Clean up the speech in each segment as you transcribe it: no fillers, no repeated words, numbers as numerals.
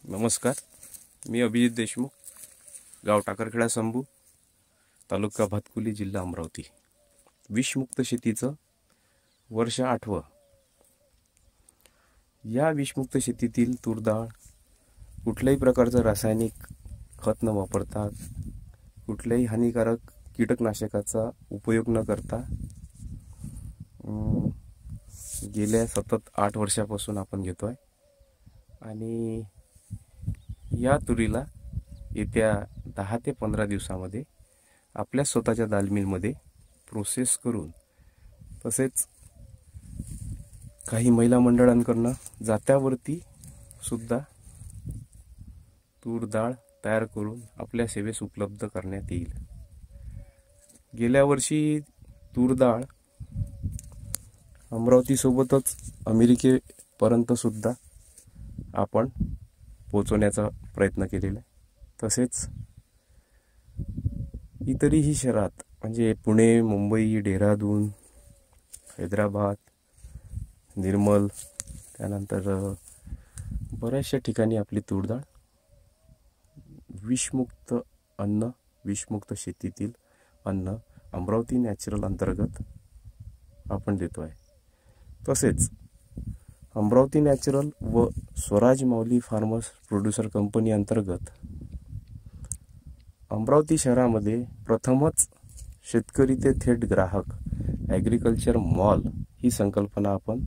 नमस्कार, मी अभिजित देशमुख, गाव टाकरखेडा संभू, तालुका भातकुली, जिल्हा अमरावती। विषमुक्त शेतीचं वर्ष 8वं। या विषमुक्त शेतीतील तूर डाळ कुठल्याही प्रकारचं रासायनिक खत न वापरता, कुठल्याही हानिकारक कीटकनाशकाचा उपयोग न करता गेल्या सतत 8 वर्षापासून आपण घेतोय। आणि या तुरीला येत्या 10 ते 15 दिवसामध्ये आपल्या स्वतःच्या दाल मिलमध्ये प्रोसेस करून, तसेच काही महिला मंडळांकडून जात्यावरती सुद्धा तूर डाळ तयार करून आपल्या सेवेस उपलब्ध करण्यात येईल। गेल्या वर्षी तूर डाळ अमरावती सोबतच अमेरिकेपर्यंत सुद्धा आपण पोहोचवण्याचा प्रयत्न केलेला आहे। तसेच इतरही शहरात म्हणजे पुणे, मुंबई, डेहराडून, हैदराबाद, निर्मल, त्यानंतर बऱ्याचशा ठिकाणी आपली तूर डाळ विषमुक्त अन्न, विषमुक्त शेतीतील अन्न अमरावती नॅचरल अंतर्गत आपण देतो आहे। तसेच अमरावती नॅचरल व स्वराज माऊली फार्मर्स प्रोड्युसर कंपनी अंतर्गत अमरावती शहरामध्ये प्रथमच शेतकरी ते थेट ग्राहक ॲग्रिकल्चर मॉल ही संकल्पना आपण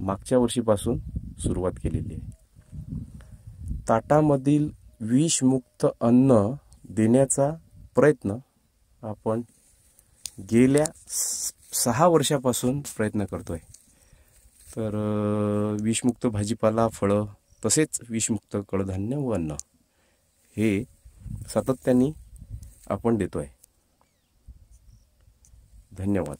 मागच्या वर्षीपासून सुरुवात केलेली आहे। ताटामधील विषमुक्त अन्न देण्याचा प्रयत्न आपण गेल्या 6 वर्षापासून प्रयत्न करतोय। तर विषमुक्त भाजीपाला, फळं, तसेच विषमुक्त कडधान्य व अन्न हे सातत्याने आपण देतोय। धन्यवाद।